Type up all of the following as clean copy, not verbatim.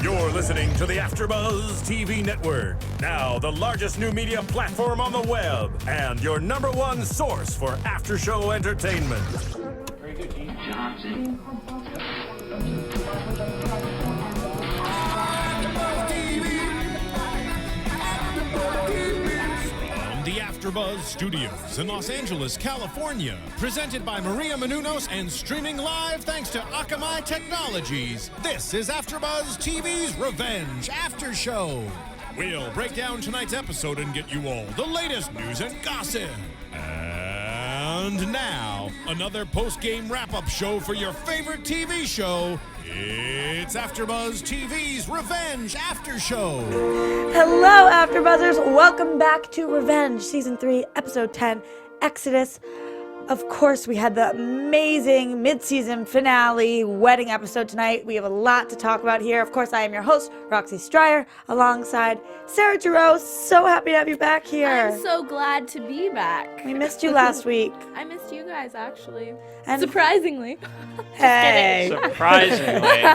You're listening to the AFTERBUZZ TV network, now the largest new media platform on the web, and your #1 source for after-show entertainment. Very good, Gene. Johnson. The AFTERBUZZ Studios in Los Angeles, California. Presented by Maria Menounos and streaming live thanks to Akamai Technologies. This is AFTERBUZZ TV's Revenge After Show. We'll break down tonight's episode and get you all the latest news and gossip. And now, another post-game wrap-up show for your favorite TV show. It's AFTERBUZZ TV's Revenge After Show. Hello, AfterBuzzers. Welcome back to Revenge, Season 3, Episode 10, Exodus. Of course, we had the amazing mid-season finale wedding episode tonight. We have a lot to talk about here. Of course, I am your host, Roxy Striar, alongside Sarah Giraud. So happy to have you back here. I'm so glad to be back. We missed you last week. I missed you guys, actually. And surprisingly. Hey. Surprisingly.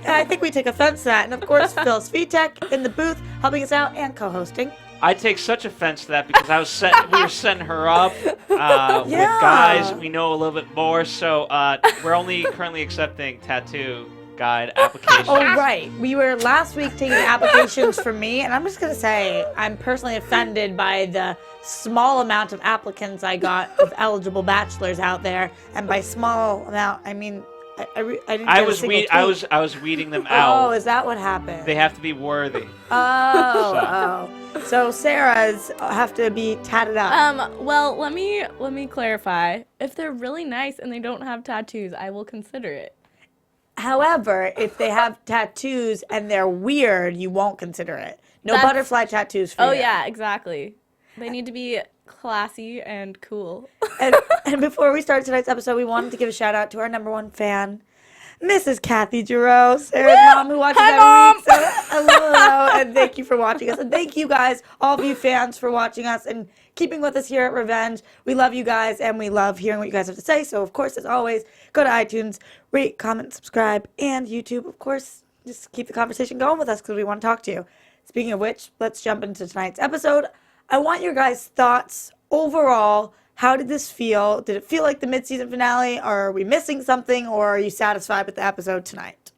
I think we take offense to that. And of course, Phil Svitek in the booth, helping us out and co-hosting. I take such offense to that because we were setting her up with guys we know a little bit more. So we're only currently accepting tattoo guide applications. Oh, right. We were last week taking applications for me, and I'm just going to say I'm personally offended by the small amount of applicants I got of eligible bachelors out there. And by small amount, I mean I didn't get a single tweet. I was weeding them out. Oh, is that what happened? They have to be worthy. So Sarah's have to be tatted up. Well, let me clarify. If they're really nice and they don't have tattoos, I will consider it. However, if they have tattoos and they're weird, you won't consider it. No butterfly tattoos for you. Oh yeah, exactly. They need to be classy and cool. And before we start tonight's episode, we wanted to give a shout out to our #1 fan, Mrs. Kathy Giraud, Sarah's mom, who watches every week. So hello, and thank you for watching us. And thank you guys, all of you fans, for watching us and keeping with us here at Revenge. We love you guys, and we love hearing what you guys have to say. So, of course, as always, go to iTunes, rate, comment, subscribe, and YouTube. Of course, just keep the conversation going with us because we want to talk to you. Speaking of which, let's jump into tonight's episode. I want your guys' thoughts overall. How did this feel? Did it feel like the mid-season finale? Or are we missing something? Or are you satisfied with the episode tonight?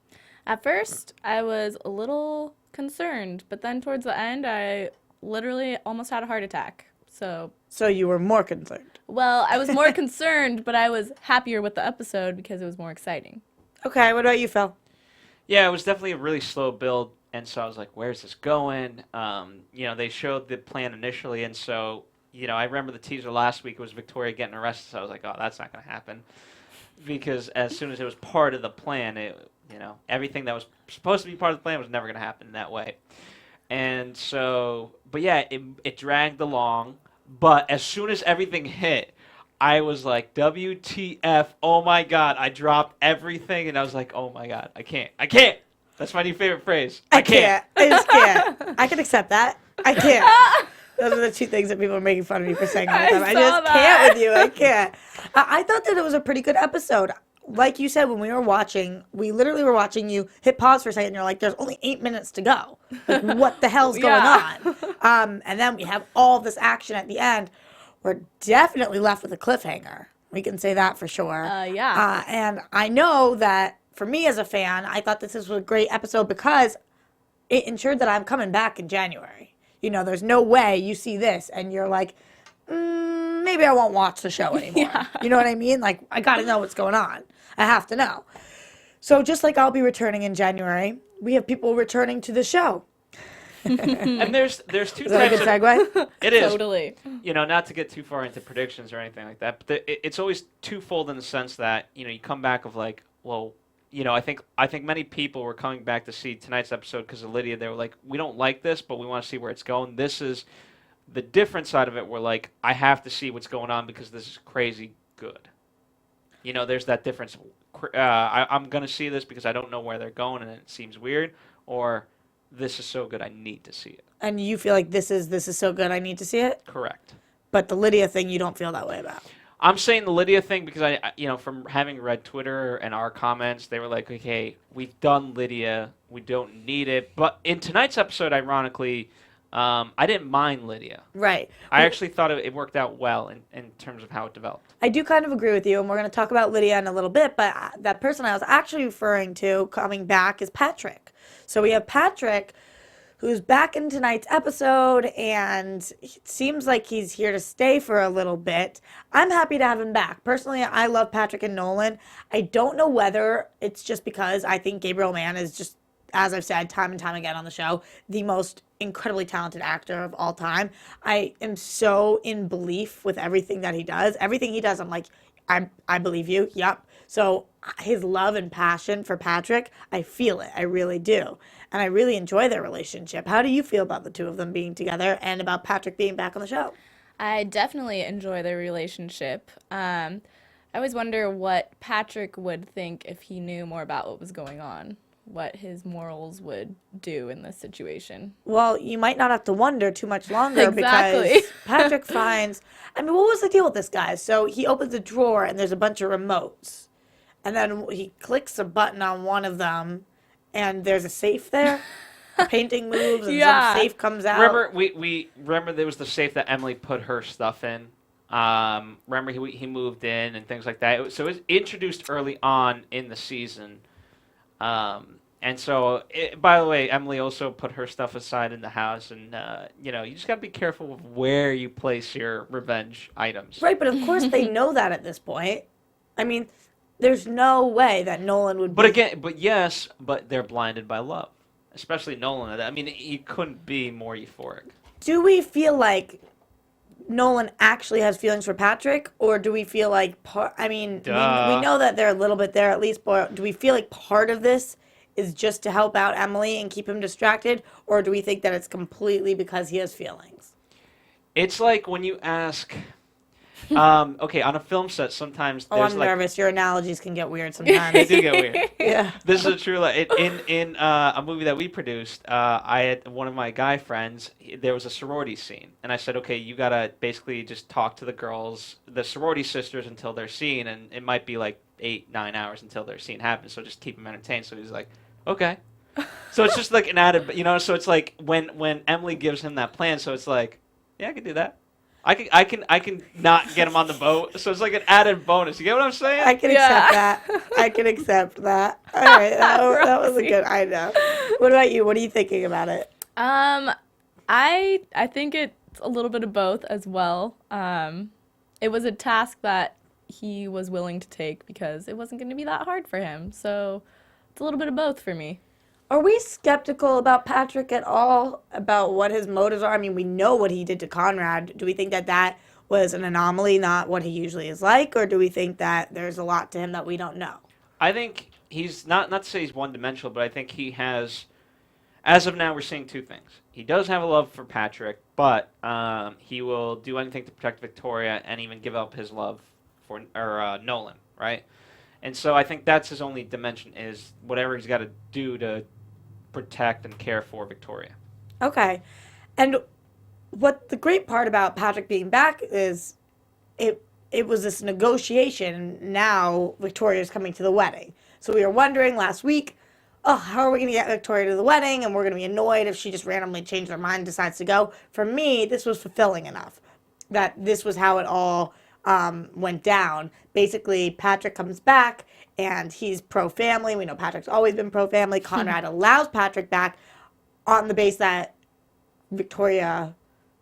At first, I was a little concerned, but then towards the end, I literally almost had a heart attack. So you were more concerned. Well, I was more concerned, but I was happier with the episode because it was more exciting. Okay, what about you, Phil? Yeah, it was definitely a really slow build, and so I was like, where's this going? They showed the plan initially, and so, I remember the teaser last week was Victoria getting arrested, so I was like, oh, that's not going to happen. Because as soon as it was part of the plan, everything that was supposed to be part of the plan was never going to happen in that way. And so, but yeah, it dragged along. But as soon as everything hit, I was like, WTF, oh my God. I dropped everything, and I was like, oh my God, I can't. That's my new favorite phrase. I can't. I just can't. I can accept that. I can't. Those are the two things that people are making fun of me for saying all the time. I just can't with you. I can't. I thought that it was a pretty good episode. Like you said, when we were watching, we literally were watching you hit pause for a second, and you're like, there's only 8 minutes to go. Like, what the hell's going on? And then we have all this action at the end. We're definitely left with a cliffhanger. We can say that for sure. And I know that for me as a fan, I thought this was a great episode because it ensured that I'm coming back in January. There's no way you see this and you're like, maybe I won't watch the show anymore. Yeah. You know what I mean? Like, I got to know what's going on. I have to know. So just like I'll be returning in January, we have people returning to the show. And there's two types of... Is that a good segue? It is. Totally. Not to get too far into predictions or anything like that, but it's always twofold in the sense that, you come back of like, well, I think many people were coming back to see tonight's episode because of Lydia. They were like, we don't like this, but we want to see where it's going. This is the different side of it where, like, I have to see what's going on because this is crazy good. There's that difference. I'm going to see this because I don't know where they're going and it seems weird, or this is so good I need to see it. And you feel like this is so good I need to see it? Correct. But the Lydia thing you don't feel that way about? I'm saying the Lydia thing because from having read Twitter and our comments, they were like, okay, we've done Lydia, we don't need it. But in tonight's episode, ironically, I didn't mind Lydia. Right. I actually thought it worked out well in terms of how it developed. I do kind of agree with you, and we're going to talk about Lydia in a little bit, but that person I was actually referring to coming back is Patrick. So we have Patrick, who's back in tonight's episode, and it seems like he's here to stay for a little bit. I'm happy to have him back. Personally, I love Patrick and Nolan. I don't know whether it's just because I think Gabriel Mann is just, as I've said time and time again on the show, the most incredibly talented actor of all time. I am so in belief with everything that he does. Everything he does, I'm like, I believe you. Yep. So his love and passion for Patrick, I feel it. I really do. And I really enjoy their relationship. How do you feel about the two of them being together and about Patrick being back on the show? I definitely enjoy their relationship. I always wonder what Patrick would think if he knew more about what was going on, what his morals would do in this situation. Well, you might not have to wonder too much longer Exactly. because Patrick finds, I mean, what was the deal with this guy? So he opens a drawer and there's a bunch of remotes. And then he clicks a button on one of them and there's a safe there. A painting moves and some safe comes out. Remember, we remember there was the safe that Emily put her stuff in. Remember he moved in and things like that. So it was introduced early on in the season. And so, by the way, Emily also put her stuff aside in the house, and you just got to be careful of where you place your revenge items. Right, but of course they know that at this point. I mean, there's no way that Nolan would. But they're blinded by love, especially Nolan. I mean, he couldn't be more euphoric. Do we feel like Nolan actually has feelings for Patrick, or do we feel like we know that they're a little bit there at least, but do we feel like part of this is just to help out Emily and keep him distracted, or do we think that it's completely because he has feelings? It's like when you ask, okay, on a film set, sometimes there's I'm nervous. Your analogies can get weird sometimes. They do get weird. Yeah. This is a true. In a movie that we produced, I had one of my guy friends. There was a sorority scene, and I said, "Okay, you gotta basically just talk to the girls, the sorority sisters, until they're scene, and it might be like 8-9 hours until their scene happens. So just keep them entertained." So he's like, "Okay." So it's just like an added, So it's like when Emily gives him that plan. So it's like, yeah, I can do that. I can not get him on the boat, so it's like an added bonus. You get what I'm saying? I can accept that. I can accept that. All right, that was a good. I know. What about you? What are you thinking about it? I think it's a little bit of both as well. It was a task that he was willing to take because it wasn't going to be that hard for him. So it's a little bit of both for me. Are we skeptical about Patrick at all, about what his motives are? I mean, we know what he did to Conrad. Do we think that that was an anomaly, not what he usually is like, or do we think that there's a lot to him that we don't know? I think he's not to say he's one-dimensional, but I think he has, as of now, we're seeing two things. He does have a love for Patrick, but he will do anything to protect Victoria and even give up his love for Nolan, right? And so I think that's his only dimension, is whatever he's got to do to protect and care for Victoria. Okay. And what the great part about Patrick being back is it was this negotiation. Now Victoria's coming to the wedding. So we were wondering last week, how are we going to get Victoria to the wedding? And we're going to be annoyed if she just randomly changed her mind and decides to go. For me, this was fulfilling enough that this was how it all went down. Basically, Patrick comes back and he's pro-family. We know Patrick's always been pro-family. Conrad allows Patrick back on the base that Victoria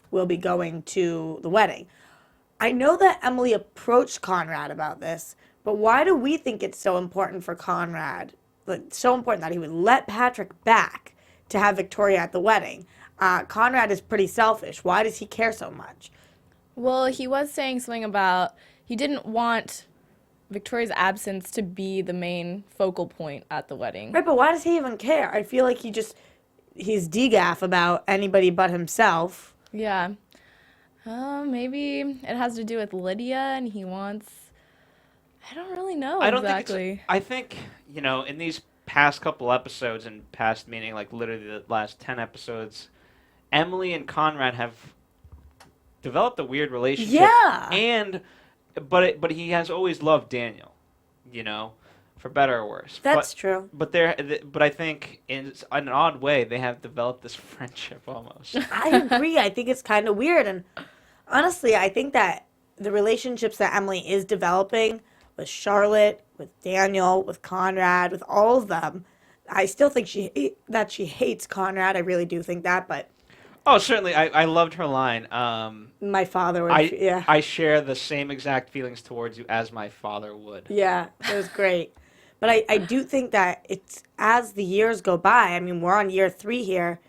will be going to the wedding. I know that Emily approached Conrad about this, but why do we think it's so important for Conrad, like so important that he would let Patrick back to have Victoria at the wedding? Conrad is pretty selfish. Why does he care so much? Well, he was saying something about he didn't want Victoria's absence to be the main focal point at the wedding. Right, but why does he even care? I feel like he's degaff about anybody but himself. Yeah. Maybe it has to do with Lydia and he wants... I don't really know exactly. I think, in these past couple episodes, and past meaning like literally the last 10 episodes, Emily and Conrad have developed a weird relationship. Yeah. And but he has always loved Daniel, you know, for better or worse. That's true. But I think in an odd way they have developed this friendship almost. I agree. I think it's kind of weird. And honestly, I think that the relationships that Emily is developing with Charlotte, with Daniel, with Conrad, with all of them, I still think she hates Conrad. I really do think that, but Oh, certainly. I loved her line. my father would, yeah. I share the same exact feelings towards you as my father would. Yeah, it was great. But I do think that it's, as the years go by, I mean, we're on year 3 here,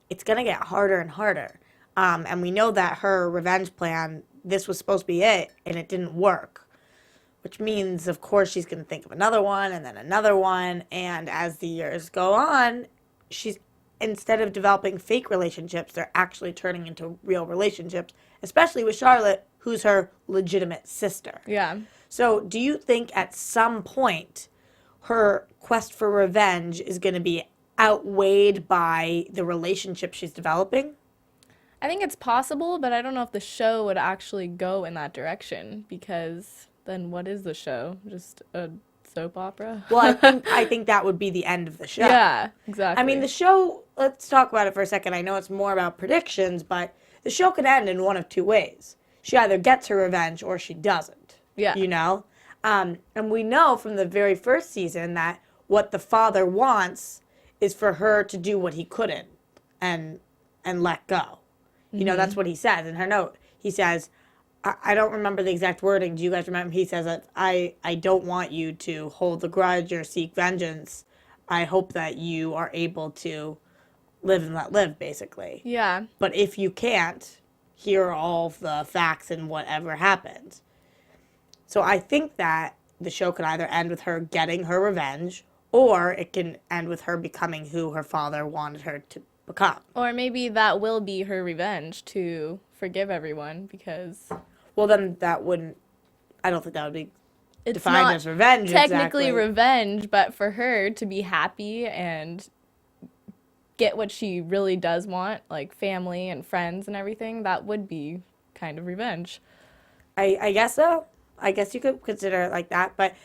it's going to get harder and harder. And we know that her revenge plan, this was supposed to be it, and it didn't work. Which means, of course, she's going to think of another one, and then another one. And as the years go on, she's, instead of developing fake relationships, they're actually turning into real relationships, especially with Charlotte, who's her legitimate sister. Yeah. So do you think at some point her quest for revenge is going to be outweighed by the relationship she's developing? I think it's possible, but I don't know if the show would actually go in that direction, because then what is the show? Just a soap opera? Well, I think that would be the end of the show. Yeah, exactly. I mean, the show, let's talk about it for a second. I know it's more about predictions, but the show could end in one of 2 ways. She either gets her revenge or she doesn't. Yeah. You know? And we know from the very first season that what the father wants is for her to do what he couldn't and let go. You know, that's what he says in her note. He says, I don't remember the exact wording. Do you guys remember? He says that I don't want you to hold the grudge or seek vengeance. I hope that you are able to live and let live, basically. Yeah. But if you can't, here are all the facts and whatever happened. So I think that the show could either end with her getting her revenge, or it can end with her becoming who her father wanted her to become. Or maybe that will be her revenge, to forgive everyone, because Well, then that wouldn't, I don't think that would be it's defined not as revenge. technically exactly. revenge, but for her to be happy and get what she really does want, like family and friends and everything, that would be kind of revenge. I guess so. I guess you could consider it like that. But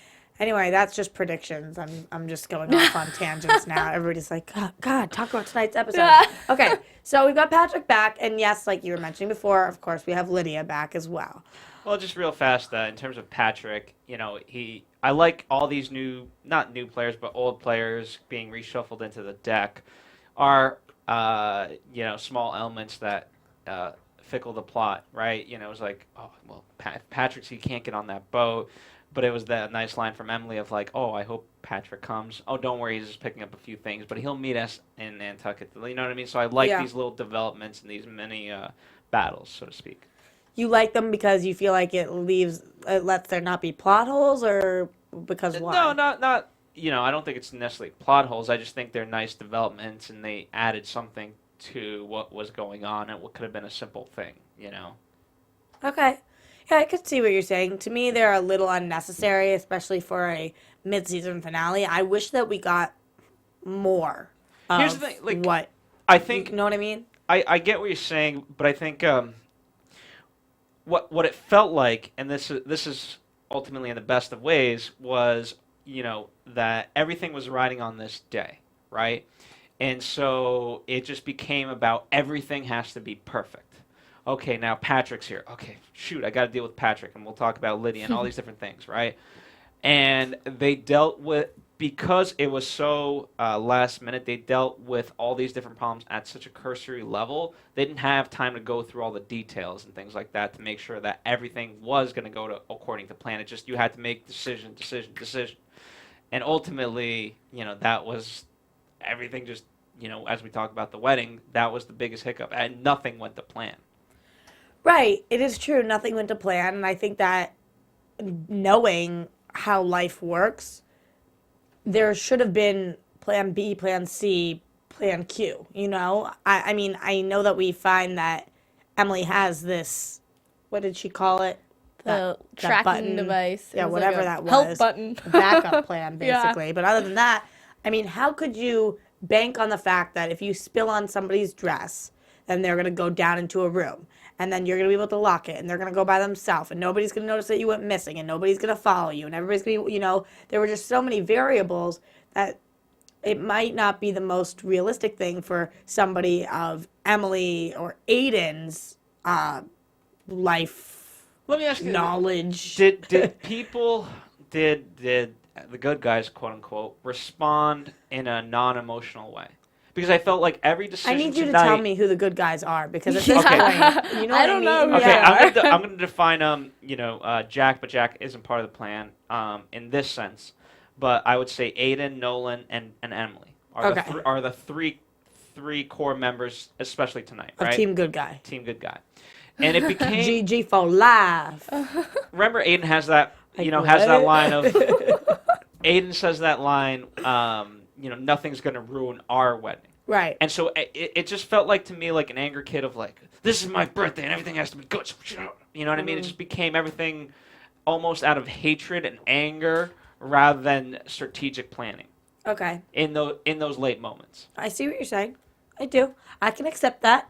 anyway, that's just predictions. I'm just going off on tangents now. Everybody's like, God, talk about tonight's episode. Yeah. Okay, so we've got Patrick back. And yes, like you were mentioning before, of course, we have Lydia back as well. Well, just real fast, in terms of Patrick, you know, I like all these not new players, but old players being reshuffled into the deck are, you know, small elements that fickle the plot, right? You know, it was like, oh, well, Patrick's, he can't get on that boat. But it was that nice line from Emily of like, oh, I hope Patrick comes. Oh, don't worry, he's just picking up a few things, but he'll meet us in Nantucket. You know what I mean? So I like these little developments and these mini battles, so to speak. You like them because you feel like it lets there not be plot holes, or because why? No, not. You know, I don't think it's necessarily plot holes. I just think they're nice developments, and they added something to what was going on, and what could have been a simple thing. You know. Okay. Yeah, I could see what you're saying. To me, they're a little unnecessary, especially for a mid-season finale. I wish that we got more. Here's the thing, like, what I think. You know what I mean? I get what you're saying, but I think what it felt like, and this is ultimately in the best of ways, was, you know, that everything was riding on this day, right? And so it just became about everything has to be perfect. Okay, now Patrick's here. Okay, shoot, I got to deal with Patrick, and we'll talk about Lydia and all these different things, right? And they dealt with, because it was so last minute, they dealt with all these different problems at such a cursory level. They didn't have time to go through all the details and things like that to make sure that everything was going to go according to plan. It just, you had to make decision. And ultimately, you know, that was everything just, you know, as we talk about the wedding, that was the biggest hiccup, and nothing went to plan. Right. It is true. Nothing went to plan. And I think that knowing how life works, there should have been plan B, plan C, plan Q, you know? I mean, I know that we find that Emily has this, what did she call it? The that tracking button. device. Yeah, It was whatever like a that was. help button. A backup plan, Yeah. basically. But other than that, I mean, how could you bank on the fact that if you spill on somebody's dress, then they're going to go down into a room? and then you're going to be able to lock it, and they're going to go by themselves, and nobody's going to notice that you went missing, and nobody's going to follow you, and everybody's going to be, there were just so many variables that it might not be the most realistic thing for somebody of Emily or Aiden's life. Let me ask you, knowledge. Did the good guys, quote unquote, respond in a non-emotional way? Because I felt like every decision I need you tonight, to tell me who the good guys are, because at this Okay. point, you know I what don't I mean? know. Okay, Yeah. I'm gonna define Jack, but Jack isn't part of the plan in this sense. But I would say Aiden, Nolan, and Emily are the three core members, especially tonight, Of right? Team Good Guy. Team good guy. And it became GG for life. remember Aiden has that Like, has that what? line of Aiden says that line nothing's gonna ruin our wedding. Right. And so it just felt like to me like an angry kid of like, this is my birthday and everything has to be good. So shut up. You know what I mean? It just became everything almost out of hatred and anger rather than strategic planning Okay. in those late moments. I see what you're saying. I do. I can accept that.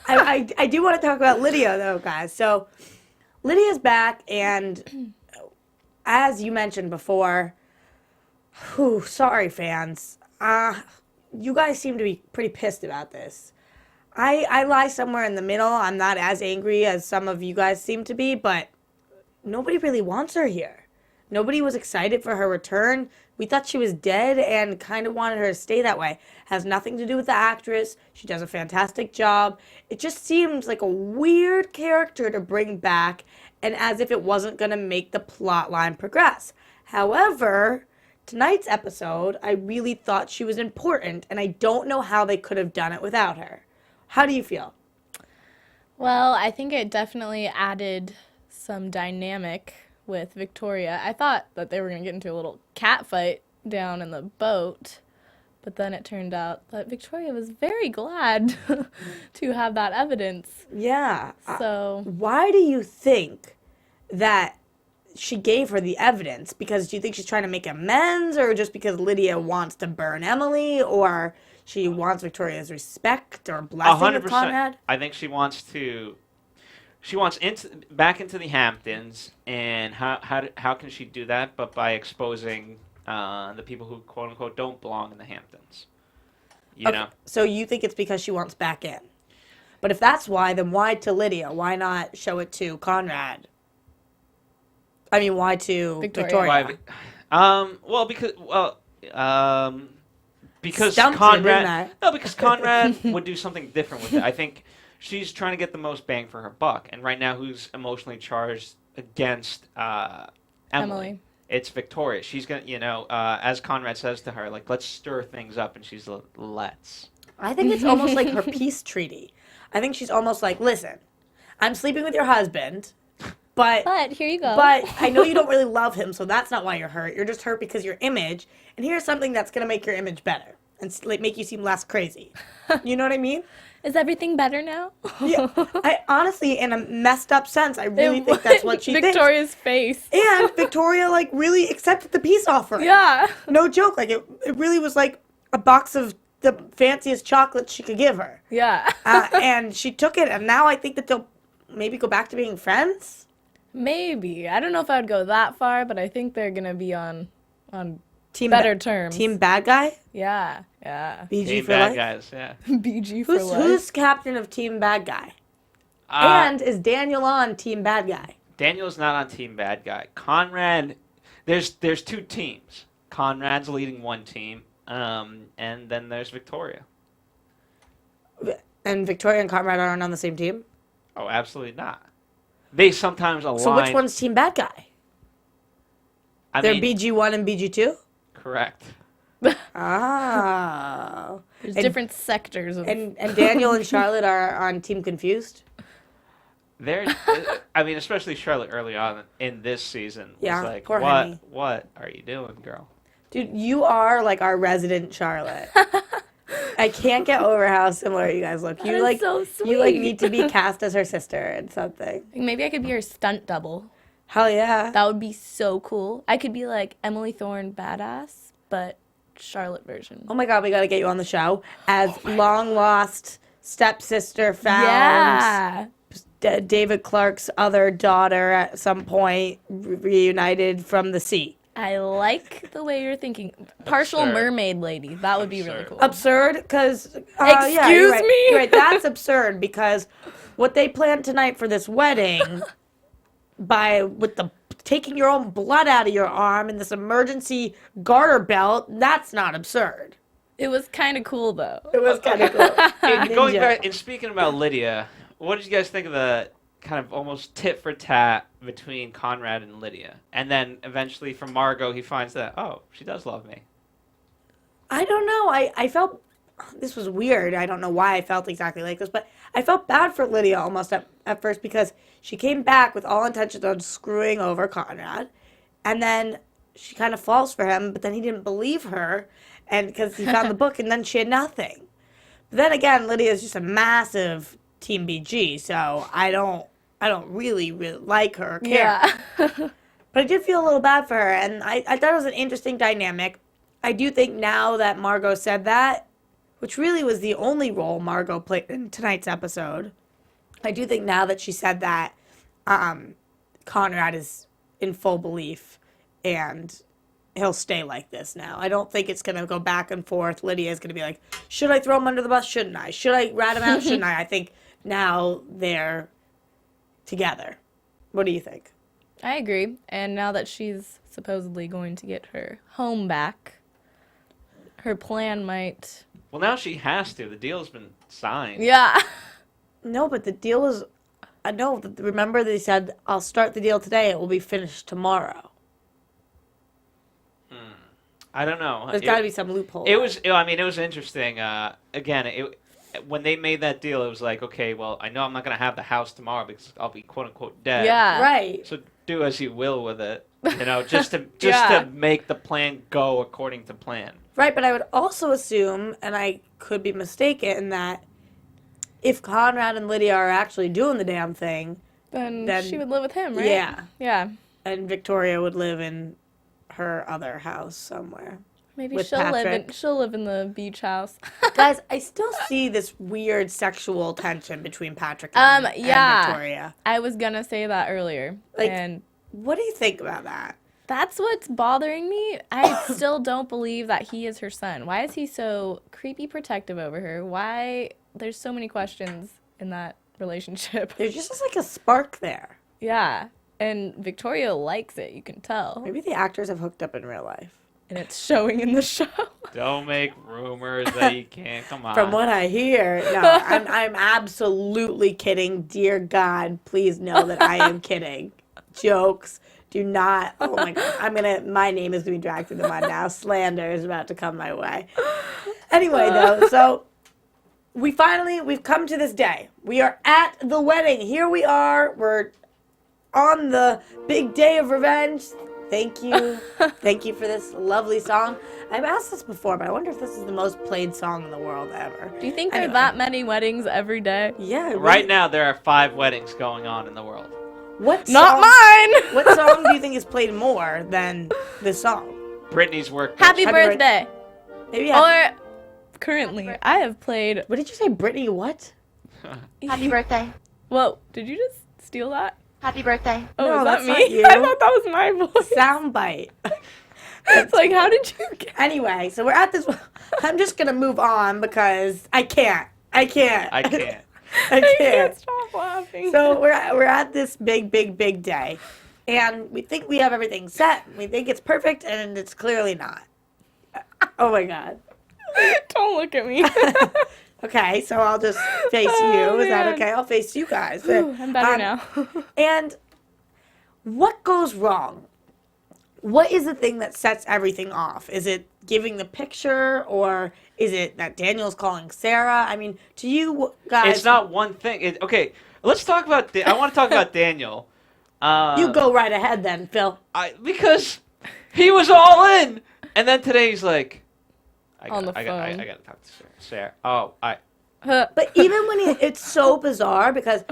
I do want to talk about Lydia, though, guys. So Lydia's back, and as you mentioned before, sorry, fans. You guys seem to be pretty pissed about this. I lie somewhere in the middle. I'm not as angry as some of you guys seem to be, but nobody really wants her here. Nobody was excited for her return. We thought she was dead and kind of wanted her to stay that way. Has nothing to do with the actress. She does a fantastic job. It just seems like a weird character to bring back, and as if it wasn't going to make the plot line progress. However, tonight's episode, I really thought she was important, and I don't know how they could have done it without her. How do you feel? Well, I think it definitely added some dynamic with Victoria. I thought that they were going to get into a little cat fight down in the boat, but then it turned out that Victoria was very glad to have that evidence. Yeah. So, Why do you think that she gave her the evidence? Because do you think she's trying to make amends, or just because Lydia wants to burn Emily, or she wants Victoria's respect or blessing of Conrad? I think she wants back into the Hamptons, and how can she do that but by exposing the people who quote unquote don't belong in the Hamptons? You know. So you think it's because she wants back in? But if that's why, then why to Lydia? Why not show it to Conrad? I mean, why to Victoria? Because Stumped you, Conrad. didn't I? No, because Conrad would do something different with it. I think she's trying to get the most bang for her buck, and right now, who's emotionally charged against Emily? It's Victoria. She's gonna, as Conrad says to her, like, let's stir things up, and she's like, let's. I think it's almost like her peace treaty. I think she's almost like, listen, I'm sleeping with your husband, but here you go. But I know you don't really love him, so that's not why you're hurt. You're just hurt because your image, and here's something that's going to make your image better and make you seem less crazy. You know what I mean? Is everything better now? Yeah. I honestly, in a messed up sense, I really think that's what she thinks. Victoria's face. And Victoria, really accepted the peace offering. Yeah. No joke. It really was like a box of the fanciest chocolate she could give her. Yeah. And she took it, and now I think that they'll maybe go back to being friends. Maybe. I don't know if I would go that far, but I think they're going to be on Team better terms. Team bad guy? Yeah. BG Team for bad life? guys, yeah. BG for life. Who's captain of Team Bad Guy? And is Daniel on Team Bad Guy? Daniel's not on Team Bad Guy. Conrad, there's two teams. Conrad's leading one team, and then there's Victoria. And Victoria and Conrad aren't on the same team? Oh, absolutely not. They sometimes align. So which one's Team Bad Guy? They're BG1 and BG2? Correct. Oh. There's different sectors of... And Daniel and Charlotte are on Team Confused? Especially Charlotte early on in this season was like, poor Henny. what are you doing, girl? Dude, you are like our resident Charlotte. I can't get over how similar you guys look. You That is so sweet. You need to be cast as her sister and something. Maybe I could be her stunt double. Hell yeah. That would be so cool. I could be like Emily Thorne badass, but Charlotte version. Oh my god, we gotta get you on the show as long lost stepsister found. Yeah. David Clark's other daughter at some point reunited from the sea. I like the way you're thinking. Partial Absurd. mermaid lady. That would be really Absurd. cool. Absurd, because Excuse me? You're right. That's absurd because what they planned tonight for this wedding, with the taking your own blood out of your arm and this emergency garter belt, that's not absurd. It was kind of cool, though. It was kind of cool. And going Ninja. back and speaking about Lydia, what did you guys think of the kind of almost tit for tat between Conrad and Lydia? And then eventually from Margot, he finds that, oh, she does love me. I don't know. I felt this was weird. I don't know why I felt exactly like this, but I felt bad for Lydia almost at first because she came back with all intentions on screwing over Conrad, and then she kind of falls for him, but then he didn't believe her, and because he found the book, and then she had nothing. But then again, Lydia is just a massive Team BG, so I don't really like her or care. Yeah. But I did feel a little bad for her, and I thought it was an interesting dynamic. I do think now that Margot said that, which really was the only role Margot played in tonight's episode, I do think now that she said that, Conrad is in full belief, and he'll stay like this now. I don't think it's going to go back and forth. Lydia is going to be like, should I throw him under the bus? Shouldn't I? Should I rat him out? Shouldn't I? I think now they're together. What do you think? I agree. And now that she's supposedly going to get her home back, her plan might... Well, now she has to. The deal's been signed. Yeah. No, but the deal is... no, remember they said, I'll start the deal today. It will be finished tomorrow. I don't know. There's got to be some loophole. It was. I mean, it was interesting. Again, when they made that deal, it was like, okay, well, I know I'm not gonna have the house tomorrow because I'll be quote unquote dead. Yeah. Right. So do as you will with it. You know, just to Yeah. to make the plan go according to plan. Right, but I would also assume, and I could be mistaken, that if Conrad and Lydia are actually doing the damn thing, Then Then- she would live with him, right? yeah, Yeah. and Victoria would live in her other house somewhere. Maybe With she'll Patrick. live in the beach house. Guys, I still see this weird sexual tension between Patrick and yeah. Victoria. I was gonna say that earlier. Like- and What do you think about that? that's what's bothering me. I still don't believe that he is her son. Why is he so creepy protective over her? Why? There's so many questions in that relationship. There's just like a spark there. Yeah. And Victoria likes it, you can tell. Maybe the actors have hooked up in real life. And it's showing in the show. Don't make rumors that you can't. Come on. From what I hear, no, I'm absolutely kidding. Dear God, please know that I am kidding. Jokes. Do not. Oh my God. My name is going to be dragged through the mud now. Slander is about to come my way. Anyway, though, so we've come to this day. We are at the wedding. Here we are. We're on the big day of revenge. Thank you. Thank you for this lovely song. I've asked this before, but I wonder if this is the most played song in the world ever. Do you think there are Anyway. that many weddings every day? Yeah. Really. Right now, there are 5 weddings going on in the world. What Not song, mine! What song do you think is played more than this song? Britney's work. Happy Happy birthday! Maybe Or currently, I have played. what did you say, Brittany? What? Happy birthday. Whoa, did you just steal that? Happy birthday. Oh, No, is that that's me? not you. I thought that was my voice. Soundbite. It's like, how did you get? Anyway, so we're at this. I'm just gonna move on because I can't. I can't. I I can't. can't stop laughing. So we're at this big day, and we think we have everything set. We think it's perfect, and it's clearly not. Oh my God. Don't look at me. Okay, so I'll just face Oh, you. Is that man. okay? I'll face you guys. Ooh, I'm better Um, now. And what goes wrong? What is the thing that sets everything off? Is it giving the picture, or is it that Daniel's calling Sarah? I mean, to you guys, It's not one thing. Okay, let's talk about. I want to talk about Daniel. You go right ahead then, Phil. Because he was all in, and then today he's like, I On the got phone. to talk to Sarah. Oh, But even when it's so bizarre because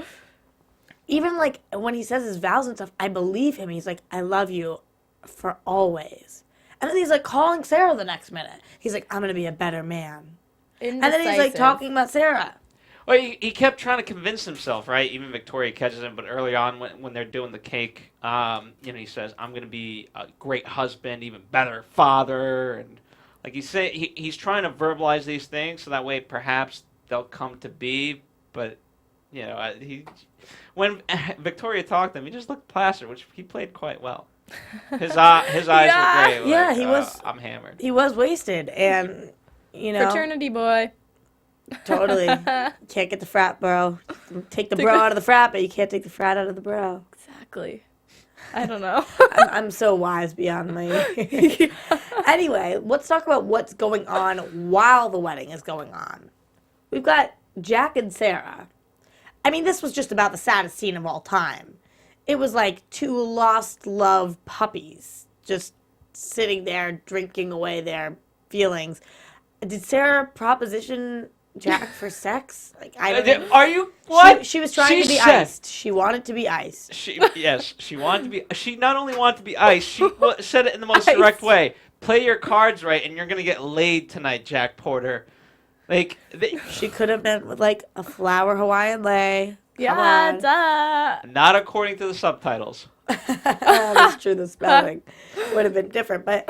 even like when he says his vows and stuff, I believe him. He's like, I love you for always. And then he's like calling Sarah the next minute. He's like, I'm gonna be a better man. And then he's like talking about Sarah. Well, he kept trying to convince himself, right? Even Victoria catches him, but early on when they're doing the cake, he says, "I'm going to be a great husband, even better father," and like he's trying to verbalize these things so that way perhaps they'll come to be. But when Victoria talked to him, he just looked placid, which he played quite well. His eyes were great. Yeah, he was. I'm hammered. He was wasted, and Fraternity boy. Totally. Can't get the frat bro. Take the bro out of the frat, but you can't take the frat out of the bro. Exactly. I don't know. I'm so wise beyond my... Anyway, let's talk about what's going on while the wedding is going on. We've got Jack and Sarah. I mean, this was just about the saddest scene of all time. It was like two lost love puppies just sitting there drinking away their feelings. Did Sarah proposition Jack for sex? Like, I don't know. Are you what? She was trying to be iced. She wanted to be iced. She wanted to be. She not only wanted to be iced. She said it in the most direct way. Play your cards right, and you're gonna get laid tonight, Jack Porter. Like she could have been with like a flower Hawaiian lei. Yeah, duh. Not according to the subtitles. That's true. The spelling would have been different, but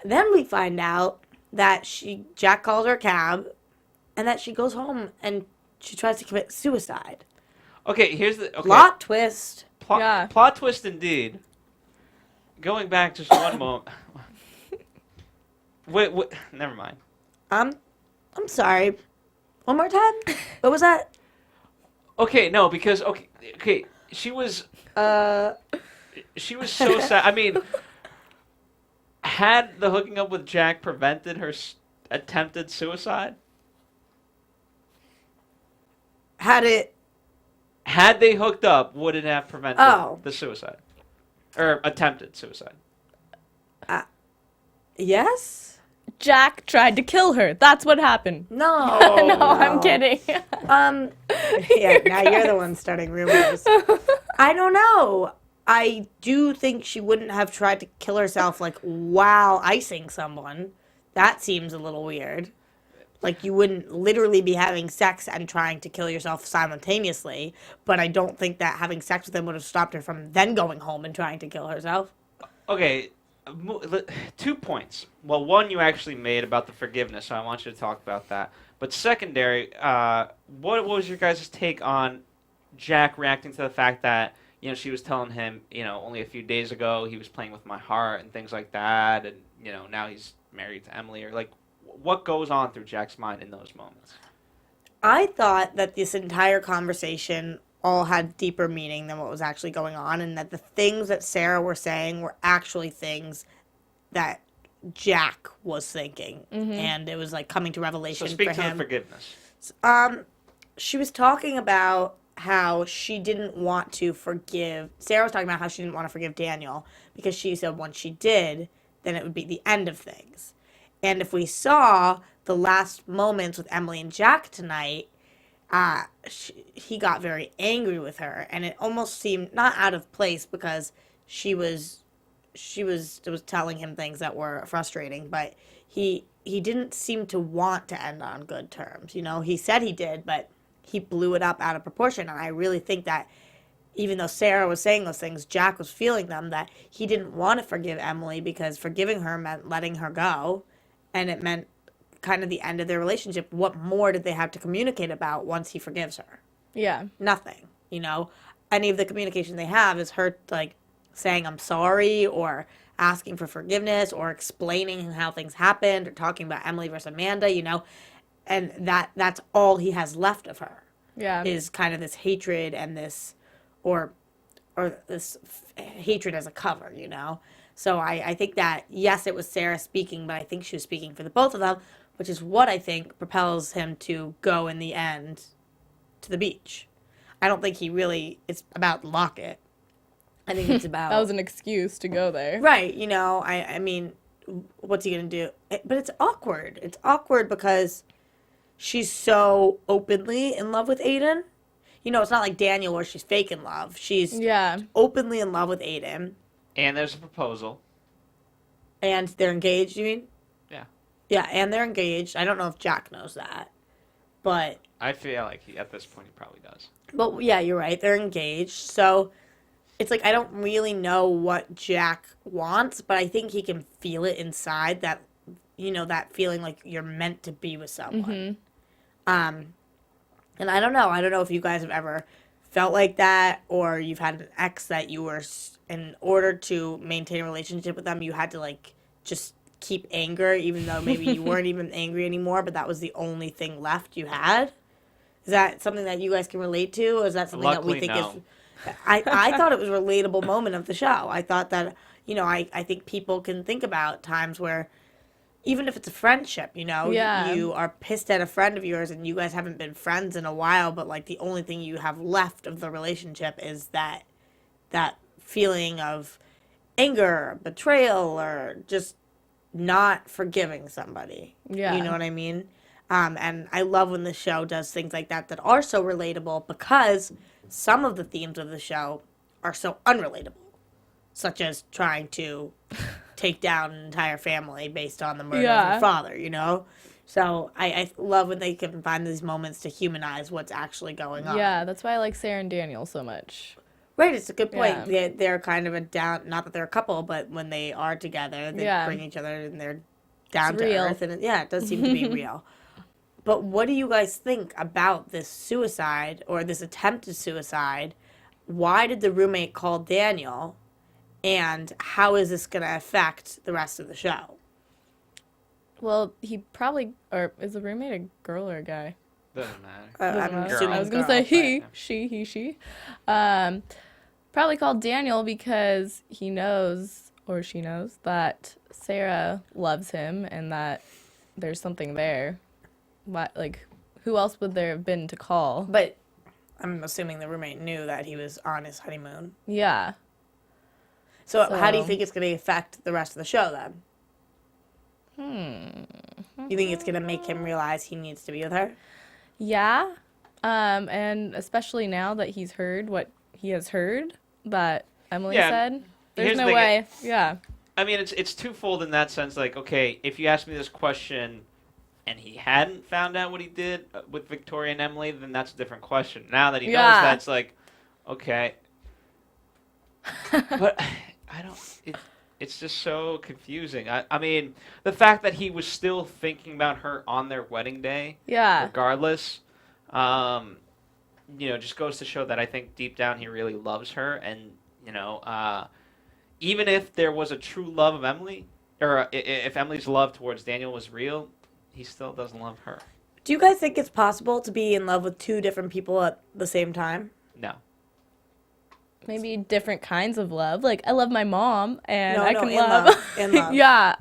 then we find out that Jack calls her a cab, and that she goes home and she tries to commit suicide. Okay, here's the plot twist. Plot twist indeed. Going back just one moment. Wait, never mind. I'm sorry. One more time. What was that? Okay, no, because okay, she was so sad. I mean, had the hooking up with Jack prevented her attempted suicide? Had they hooked up, would it have prevented the suicide? Or attempted suicide? Yes? Jack tried to kill her. That's what happened. No. No, I'm kidding. Yeah, now you're the one starting rumors. I don't know. I do think she wouldn't have tried to kill herself, like, while icing someone. That seems a little weird. Like, you wouldn't literally be having sex and trying to kill yourself simultaneously, but I don't think that having sex with him would have stopped her from then going home and trying to kill herself. Okay, 2 points. Well, one you actually made about the forgiveness, so I want you to talk about that. But secondary, what was your guys' take on Jack reacting to the fact that, she was telling him, only a few days ago he was playing with my heart and things like that, and, now he's married to Emily, or, like, what goes on through Jack's mind in those moments? I thought that this entire conversation all had deeper meaning than what was actually going on, and that the things that Sarah were saying were actually things that Jack was thinking, and it was like coming to revelation for him. So speak to the forgiveness. She was talking about how she didn't want to forgive. Sarah was talking about how she didn't want to forgive Daniel because she said once she did, then it would be the end of things. And if we saw the last moments with Emily and Jack tonight, he got very angry with her, and it almost seemed not out of place because she was telling him things that were frustrating, but he didn't seem to want to end on good terms. He said he did, but he blew it up out of proportion, and I really think that even though Sarah was saying those things, Jack was feeling them, that he didn't want to forgive Emily because forgiving her meant letting her go, and it meant kind of the end of their relationship. What more did they have to communicate about once he forgives her? Yeah. Nothing, Any of the communication they have is her, like, saying I'm sorry or asking for forgiveness or explaining how things happened or talking about Emily versus Amanda, and that's all he has left of her. Yeah. Is kind of this hatred and this, or this hatred as a cover, So I think that, yes, it was Sarah speaking, but I think she was speaking for the both of them, which is what I think propels him to go in the end to the beach. I don't think it's about Locket. I think it's about... That was an excuse to go there. Right, I mean, what's he going to do? But it's awkward. It's awkward because she's so openly in love with Aiden. It's not like Daniel where she's fake in love. She's openly in love with Aiden. And there's a proposal. And they're engaged, you mean? Yeah. Yeah, and they're engaged. I don't know if Jack knows that. But I feel like at this point he probably does. But yeah, you're right. They're engaged. So it's like I don't really know what Jack wants, but I think he can feel it inside that, that feeling like you're meant to be with someone. And I don't know. I don't know if you guys have ever felt like that, or you've had an ex that you were, in order to maintain a relationship with them, you had to like just keep anger, even though maybe you weren't even angry anymore, but that was the only thing left you had. Is that something that you guys can relate to, or is that something Luckily, that we think no. is? I thought it was a relatable moment of the show. I thought that I think people can think about times where, even if it's a friendship, Yeah. you are pissed at a friend of yours and you guys haven't been friends in a while, but like the only thing you have left of the relationship is that feeling of anger, betrayal, or just not forgiving somebody. Yeah. You know what I mean? And I love when the show does things like that are so relatable, because some of the themes of the show are so unrelatable, such as trying to take down an entire family based on the murder of your father, So I love when they can find these moments to humanize what's actually going on. Yeah, that's why I like Sarah and Daniel so much. Right, it's a good point. Yeah. They're kind of not that they're a couple, but when they are together, they bring each other and they're down to real. earth. And it does seem to be real. But what do you guys think about this suicide, or this attempted suicide? Why did the roommate call Daniel? And how is this going to affect the rest of the show? Well, he probably, or is the roommate a girl or a guy? Doesn't matter. I'm Girl. assuming I was gonna girl, say he, but- she. Probably called Daniel because he knows, or she knows, that Sarah loves him and that there's something there. What, like, who else would there have been to call? But I'm assuming the roommate knew that he was on his honeymoon. Yeah. So how do you So- think it's going to affect the rest of the show then? You think it's going to make him realize he needs to be with her? Yeah. And especially now that he's heard what he has heard that Emily Yeah, said. There's here's the no thing. way. Yeah. I mean, it's twofold in that sense. Like, okay, if you asked me this question and he hadn't found out what he did with Victoria and Emily, then that's a different question. Now that he knows Yeah. that, it's like, okay. But I don't... It's just so confusing. I mean, the fact that he was still thinking about her on their wedding day, Yeah. regardless, just goes to show that I think deep down he really loves her. And, even if there was a true love of Emily, or if Emily's love towards Daniel was real, he still doesn't love her. Do you guys think it's possible to be in love with two different people at the same time? No. Maybe different kinds of love. Like, I love my mom, and No, I no, can in love. love, in love. Yeah.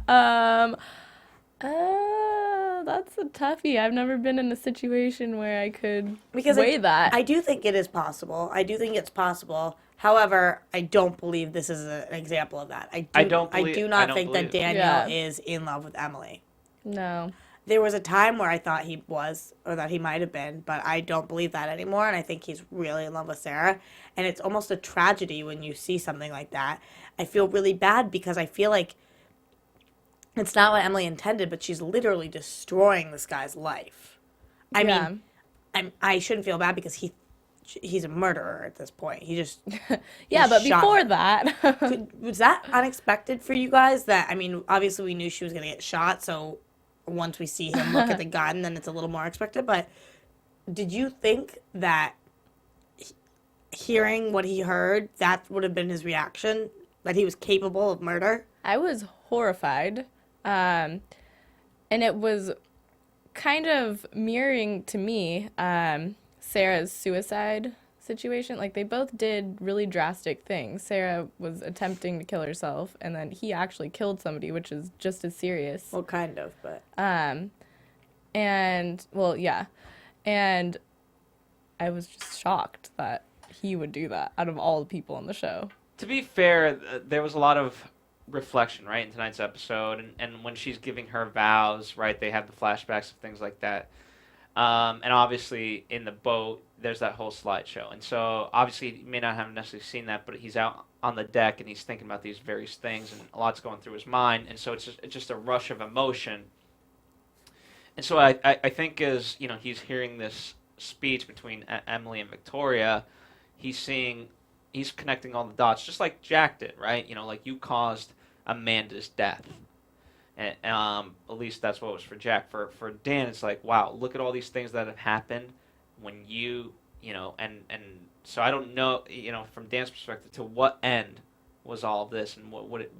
That's a toughie. I've never been in a situation where I could weigh that. I do think it is possible. I do think it's possible. However, I don't believe this is an example of that. I do not think that believe it. Daniel Yeah. is in love with Emily. No. There was a time where I thought he was, or that he might have been, but I don't believe that anymore, and I think he's really in love with Sarah. And it's almost a tragedy when you see something like that. I feel really bad because I feel like it's not what Emily intended, but she's literally destroying this guy's life. I mean, I shouldn't feel bad because he's a murderer at this point. He just Yeah, but shot before her. that. Was that unexpected for you guys? That, I mean, obviously we knew she was going to get shot, so once we see him look at the gun, then it's a little more expected. But did you think that hearing what he heard, that would have been his reaction? That he was capable of murder? I was horrified. And it was kind of mirroring to me Sarah's suicide situation. Like, they both did really drastic things. Sarah was attempting to kill herself, and then he actually killed somebody, which is just as serious. Well, kind of, but... And, well, yeah. And I was just shocked that he would do that out of all the people on the show. To be fair, there was a lot of reflection, right, in tonight's episode. And when she's giving her vows, right, they have the flashbacks of things like that. And obviously, in the boat, there's that whole slideshow. And so, obviously, you may not have necessarily seen that, but he's out on the deck and he's thinking about these various things, and a lot's going through his mind. And so, it's just a rush of emotion. And so, I think as, he's hearing this speech between Emily and Victoria, he's connecting all the dots, just like Jack did, right? You know, like you caused Amanda's death. And at least that's what it was for Jack. For Dan, it's like, wow, look at all these things that have happened when you know, and so I don't know, you know, from Dan's perspective, to what end was all of this, and what would it?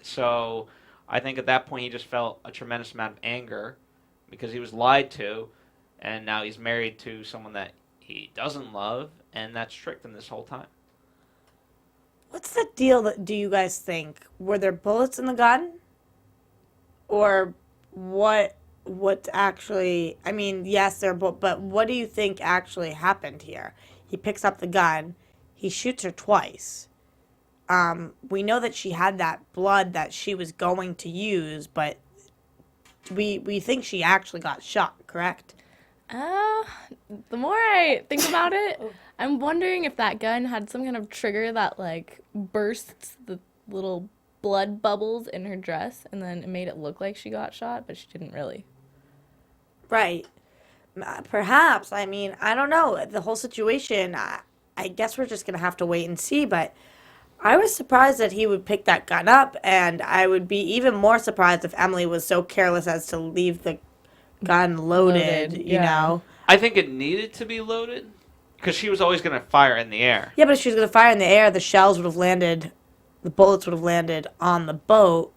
So I think at that point he just felt a tremendous amount of anger because he was lied to, and now he's married to someone that he doesn't love, and that's tricked him this whole time. What's the deal? Do you guys think? Were there bullets in the gun? Or what actually, I mean, yes, but what do you think actually happened here? He picks up the gun. He shoots her twice. We know that she had that blood that she was going to use, but we think she actually got shot, correct? The more I think about it, I'm wondering if that gun had some kind of trigger that, like, bursts the little blood bubbles in her dress, and then it made it look like she got shot, but she didn't really. Right. Perhaps. I mean, I don't know. The whole situation, I guess we're just going to have to wait and see, but I was surprised that he would pick that gun up, and I would be even more surprised if Emily was so careless as to leave the gun loaded, you know? I think it needed to be loaded because she was always going to fire in the air. Yeah, but if she was going to fire in the air, the shells would have landed, the bullets would have landed on the boat.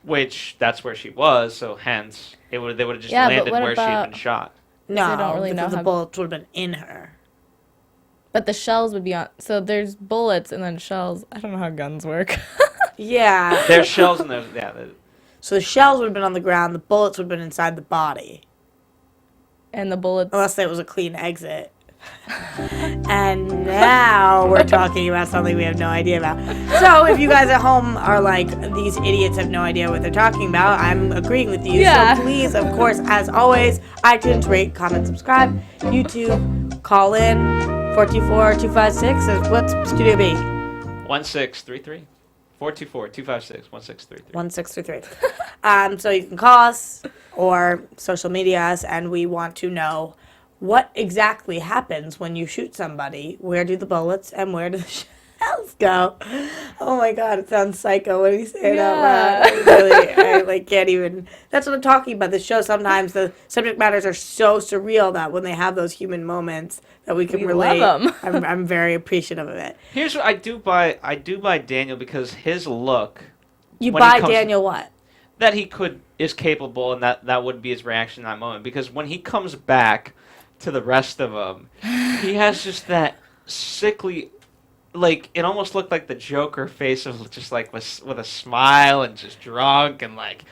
Which, that's where she was, so hence, they would have just landed where she had been shot. No, they don't really know because the how... bullets would have been in her. But the shells would be on... So there's bullets and then shells. I don't know how guns work. Yeah. There's shells and there's... Yeah. So the shells would have been on the ground, the bullets would have been inside the body. And the bullets... Unless it was a clean exit. And now we're talking about something we have no idea about. So if you guys at home are like, these idiots have no idea what they're talking about, I'm agreeing with you. Yeah. So please, of course, as always, iTunes, rate, comment, subscribe. YouTube, call in 424-256. What's Studio B? 1633. 424-256. 1633. 1633. So you can call us or social media us, and we want to know what exactly happens when you shoot somebody. Where do the bullets and where do the shells go? Oh my God, it sounds psycho when you say it out loud. I can't even. That's what I'm talking about. This show, sometimes the subject matters are so surreal that when they have those human moments that we can relate. Love them. I'm very appreciative of it. Here's what I do buy Daniel because his look. You buy Daniel what? That he is capable, and that would be his reaction in that moment. Because when he comes back to the rest of them, he has just that sickly, like, it almost looked like the Joker face of just like with a smile and just drunk and like,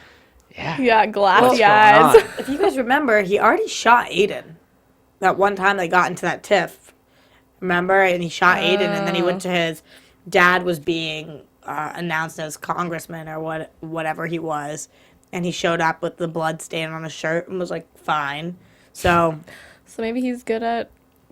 yeah, glassy eyes. If you guys remember, he already shot Aiden. That one time they got into that tiff, remember? And he shot Aiden, and then he went to his dad was being announced as congressman or whatever he was, and he showed up with the blood stain on his shirt and was like, fine. So maybe he's good at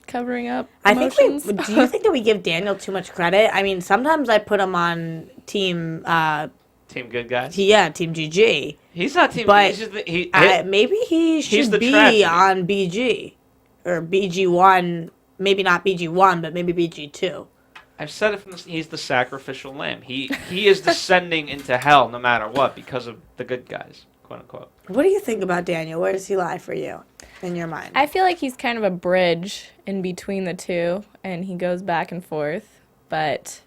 covering up emotions. Do you think that we give Daniel too much credit? I mean, sometimes I put him on team good guys. Yeah, team GG. He's not team. But he's just maybe he should be tragedy. on BG or BG1. Maybe not BG1, but maybe BG2. I've said it from he's the sacrificial lamb. He is descending into hell no matter what because of the good guys, quote unquote. What do you think about Daniel? Where does he lie for you in your mind? I feel like he's kind of a bridge in between the two, and he goes back and forth. But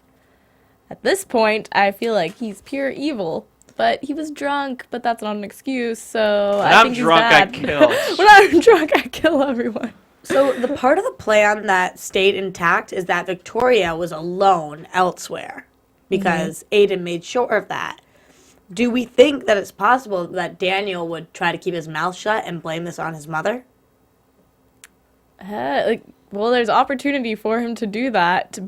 at this point, I feel like he's pure evil. But he was drunk, but that's not an excuse, so I think he's bad. When I'm drunk, I kill. When I'm drunk, I kill everyone. So the part of the plan that stayed intact is that Victoria was alone elsewhere because Aiden made sure of that. Do we think that it's possible that Daniel would try to keep his mouth shut and blame this on his mother? Well, there's opportunity for him to do that.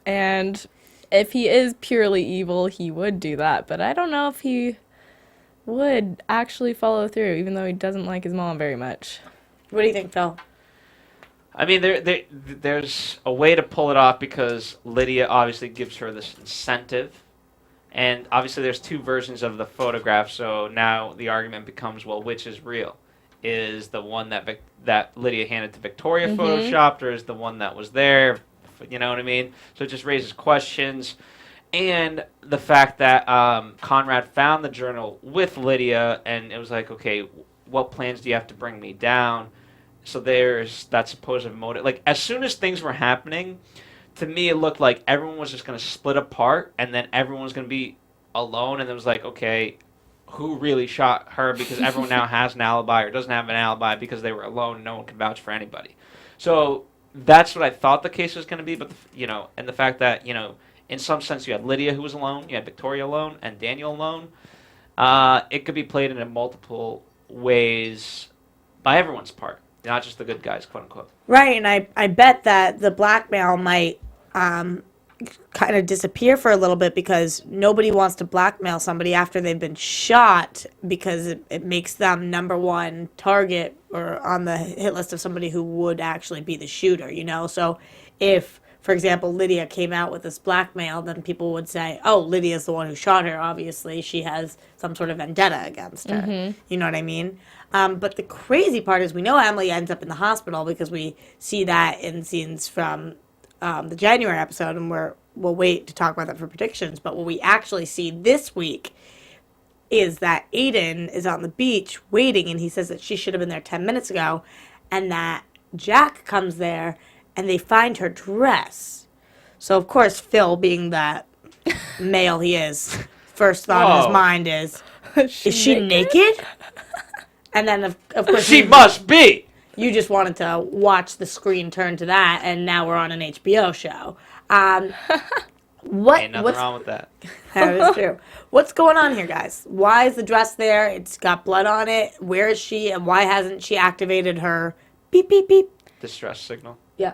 And if he is purely evil, he would do that. But I don't know if he would actually follow through, even though he doesn't like his mom very much. What do you think, Phil? I mean, there's a way to pull it off because Lydia obviously gives her this incentive. And obviously there's two versions of the photograph, so now the argument becomes, well, which is real? is the one that Lydia handed to Victoria photoshopped, or is the one that was there? You know what I mean? So it just raises questions. And the fact that Conrad found the journal with Lydia, and it was like, okay, what plans do you have to bring me down? So there's that supposed motive. Like, as soon as things were happening, to me it looked like everyone was just going to split apart, and then everyone was going to be alone, and it was like, okay, who really shot her? Because everyone now has an alibi or doesn't have an alibi because they were alone and no one can vouch for anybody. So that's what I thought the case was going to be, but, and the fact that, in some sense you had Lydia who was alone, you had Victoria alone, and Daniel alone. It could be played in multiple ways by everyone's part. Not just the good guys, quote unquote. Right, and I bet that the blackmail might kind of disappear for a little bit because nobody wants to blackmail somebody after they've been shot because it makes them number one target or on the hit list of somebody who would actually be the shooter, So if, for example, Lydia came out with this blackmail, then people would say, oh, Lydia's the one who shot her. Obviously, she has some sort of vendetta against her. You know what I mean? But the crazy part is we know Emily ends up in the hospital because we see that in scenes from the January episode, and we'll wait to talk about that for predictions. But what we actually see this week is that Aiden is on the beach waiting, and he says that she should have been there 10 minutes ago, and that Jack comes there, and they find her dress. So, of course, Phil, being that male he is, first thought in his mind is she naked? And then, of course... She must be! You just wanted to watch the screen turn to that, and now we're on an HBO show. Ain't nothing wrong with that. That is true. What's going on here, guys? Why is the dress there? It's got blood on it. Where is she, and why hasn't she activated her beep, beep, beep? Distress signal. Yeah.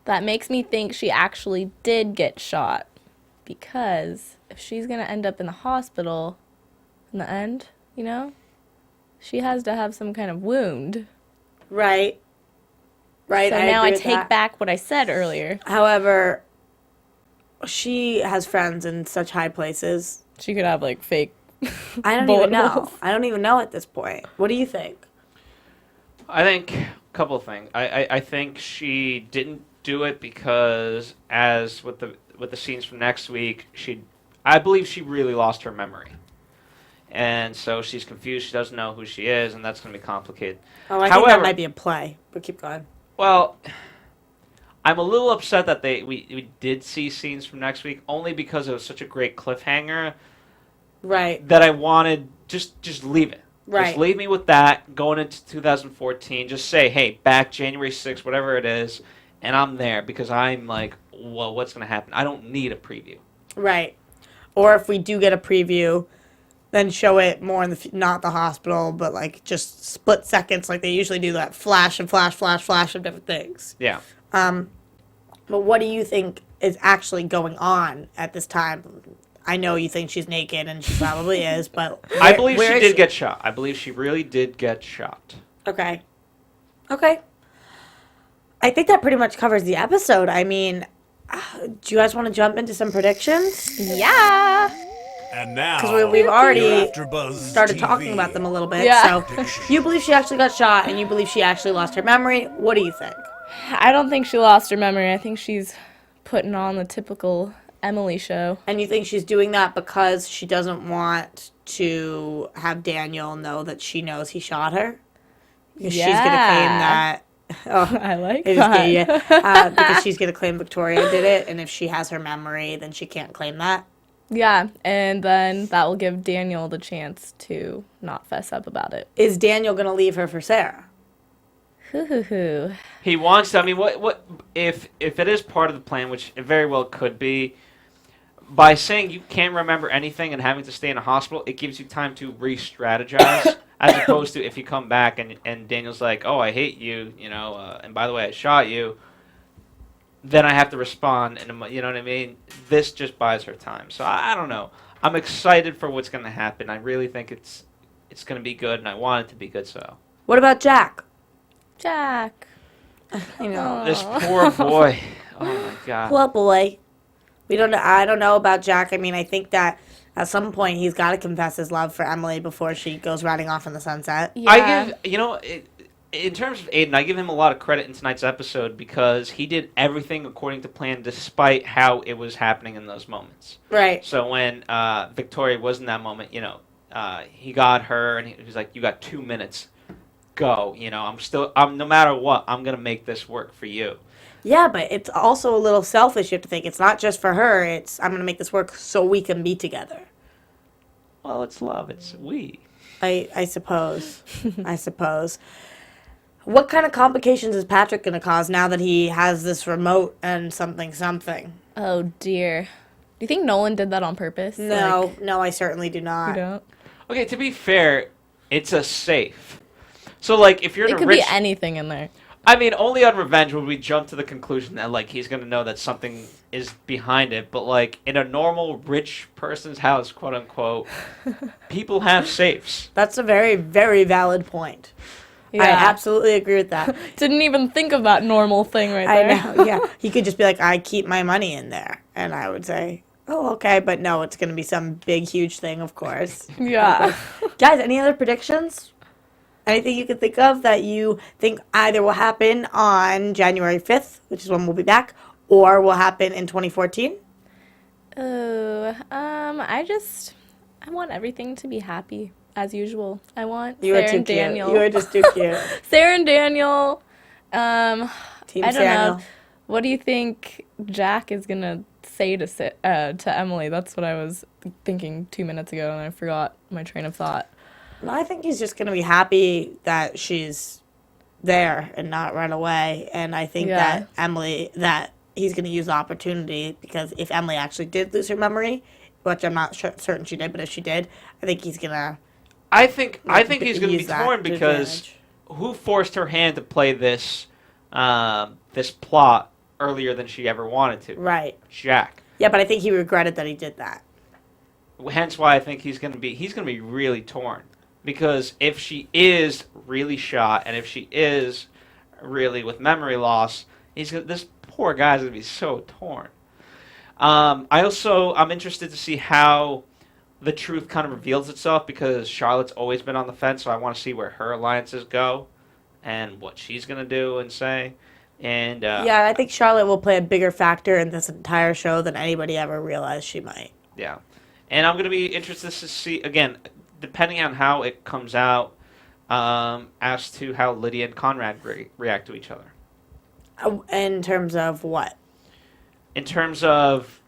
That makes me think she actually did get shot. Because if she's going to end up in the hospital in the end, she has to have some kind of wound. Right. Right. So now I take back what I said earlier. However, she has friends in such high places. She could have, fake I don't even know. I don't even know at this point. What do you think? I think a couple of things. I think she didn't do it because, as with the scenes from next week, I believe she really lost her memory. And so she's confused. She doesn't know who she is, and that's going to be complicated. Oh, I think that might be a play, but keep going. Well, I'm a little upset that we did see scenes from next week, only because it was such a great cliffhanger. Right. That I wanted just leave it. Right. Just leave me with that going into 2014. Just say, hey, back January 6th, whatever it is, and I'm there because I'm like, well, what's going to happen? I don't need a preview. Right. Or if we do get a preview, then show it more in not the hospital, but just split seconds, like they usually do, that flash and flash of different things. Yeah. But what do you think is actually going on at this time? I know you think she's naked, and she probably is, but I believe she did get shot. I believe she really did get shot. Okay. I think that pretty much covers the episode. I mean, do you guys want to jump into some predictions? Yeah. And now, because we've already started TV. talking about them a little bit. Yeah. So you believe she actually got shot, and you believe she actually lost her memory. What do you think? I don't think she lost her memory. I think she's putting on the typical Emily show. And you think she's doing that because she doesn't want to have Daniel know that she knows he shot her? Because she's going to claim that... Oh, I like it that. Is good, because she's going to claim Victoria did it, and if she has her memory, then she can't claim that. Yeah, and then that will give Daniel the chance to not fess up about it. Is Daniel going to leave her for Sarah? Hoo. He wants to. I mean, what if it is part of the plan, which it very well could be, by saying you can't remember anything and having to stay in a hospital, it gives you time to re-strategize, as opposed to if you come back and Daniel's like, oh, I hate you, and by the way, I shot you, then I have to respond, and you know what I mean? This just buys her time. So I don't know. I'm excited for what's going to happen. I really think it's going to be good, and I want it to be good, so. What about Jack? Jack. This poor boy. Oh, my God. Poor boy. We don't know. I don't know about Jack. I mean, I think that At some point, he's got to confess his love for Emily before she goes riding off in the sunset. Yeah. I give, in terms of Aiden, I give him a lot of credit in tonight's episode because he did everything according to plan despite how it was happening in those moments. Right. So when Victoria was in that moment, he got her and he was like, "You got 2 minutes. Go. I'm no matter what, I'm going to make this work for you." Yeah, but it's also a little selfish. You have to think it's not just for her. It's I'm going to make this work so we can be together. Well, it's love. It's we. I suppose. I suppose. What kind of complications is Patrick going to cause now that he has this remote and something? Oh, dear. Do you think Nolan did that on purpose? No, I certainly do not. You don't? Okay, to be fair, it's a safe. So, like, if you're in It a could rich... be anything in there. I mean, only on Revenge would we jump to the conclusion that, like, he's going to know that something is behind it. But, like, in a normal rich person's house, quote-unquote, people have safes. That's a very, very valid point. Yeah. I absolutely agree with that. Didn't even think of that normal thing right there. I know, yeah. He could just be like, I keep my money in there. And I would say, oh, okay. But no, it's going to be some big, huge thing, of course. Yeah. Guys, any other predictions? Anything you could think of that you think either will happen on January 5th, which is when we'll be back, or will happen in 2014? Oh, I want everything to be happy, as usual. I want You Sarah are too and cute. Daniel. You are just too cute. Sarah and Daniel. Team I don't Daniel. know. What do you think Jack is going to say to Emily? That's what I was thinking 2 minutes ago, and I forgot my train of thought. No, I think he's just going to be happy that she's there and not run away. And I think Yeah. that he's going to use the opportunity because if Emily actually did lose her memory, which I'm not certain she did, but if she did, I think he's going to I think he's going to be use that torn to because advantage. who forced her hand to play this this plot earlier than she ever wanted to? Right. Jack. Yeah, but I think he regretted that he did that. Hence why I think he's going to be really torn because if she is really shot and if she is really with memory loss, this poor guy's going to be so torn. I'm interested to see how the truth kind of reveals itself because Charlotte's always been on the fence, so I want to see where her alliances go and what she's going to do and say. And Yeah, I think Charlotte will play a bigger factor in this entire show than anybody ever realized she might. yeah. And I'm going to be interested to see, again, depending on how it comes out, as to how Lydia and Conrad react to each other. In terms of what? In terms of,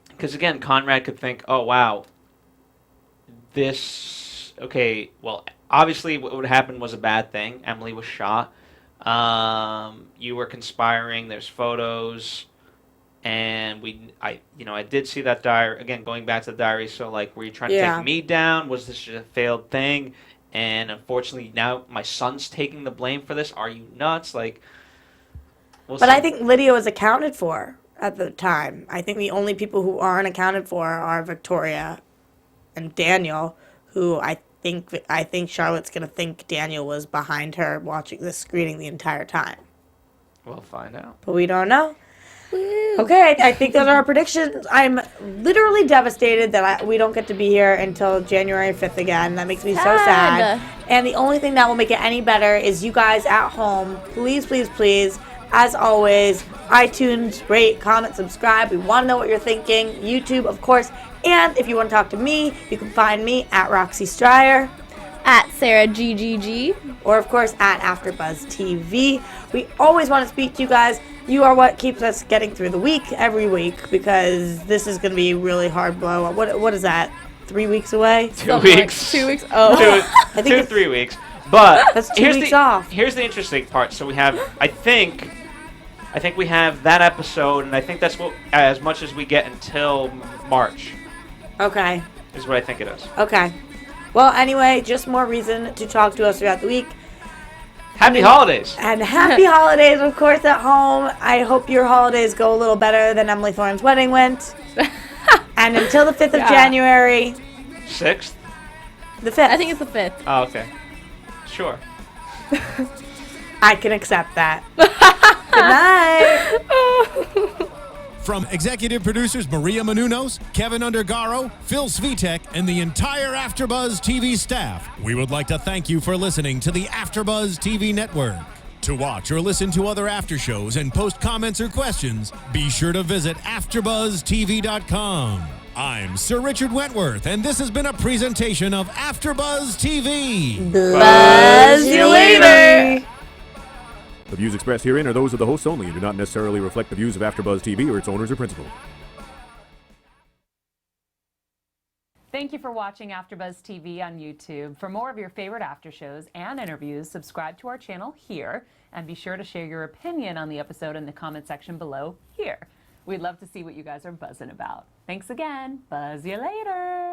because again, Conrad could think, oh, wow, obviously what would happen was a bad thing. Emily was shot. You were conspiring. There's photos. And I did see that diary, again, going back to the diary, so, like, were you trying to take me down? Was this just a failed thing? And unfortunately, now my son's taking the blame for this. Are you nuts? Like, we'll But see. I think Lydia was accounted for at the time. I think the only people who aren't accounted for are Victoria and Daniel, who I think Charlotte's going to think Daniel was behind her watching this screening the entire time. We'll find out. But we don't know. Okay, I think those are our predictions. I'm literally devastated that we don't get to be here until January 5th again. That makes me so sad. And the only thing that will make it any better is you guys at home. Please, please, please, as always, iTunes, rate, comment, subscribe. We want to know what you're thinking. YouTube, of course. And if you want to talk to me, you can find me at Roxy Striar. At Sarah GGG. Or, of course, at AFTERBUZZ TV. We always want to speak to you guys. You are what keeps us getting through the week every week because this is going to be a really hard blow. What is that? 3 weeks away? 2 weeks. 2 weeks. Oh. I think Two, it's 3 weeks. But That's 2 weeks off. Here's the interesting part. So we have, I think we have that episode, and I think that's as much as we get until March. Okay. Is what I think it is. Okay. Well, anyway, just more reason to talk to us throughout the week. Happy holidays. And happy holidays, of course, at home. I hope your holidays go a little better than Emily Thorne's wedding went. And until the 5th of January. 6th? The 5th. I think it's the 5th. Oh, okay. Sure. I can accept that. Good night. From executive producers Maria Menounos, Kevin Undergaro, Phil Svitek, and the entire AfterBuzz TV staff, we would like to thank you for listening to the AfterBuzz TV network. To watch or listen to other after shows and post comments or questions, be sure to visit AfterBuzzTV.com. I'm Sir Richard Wentworth, and this has been a presentation of AfterBuzz TV. Buzz you later. The views expressed herein are those of the hosts only and do not necessarily reflect the views of AfterBuzz TV or its owners or principals. Thank you for watching AfterBuzz TV on YouTube. For more of your favorite after shows and interviews, subscribe to our channel here, and be sure to share your opinion on the episode in the comment section below here. We'd love to see what you guys are buzzing about. Thanks again. Buzz you later.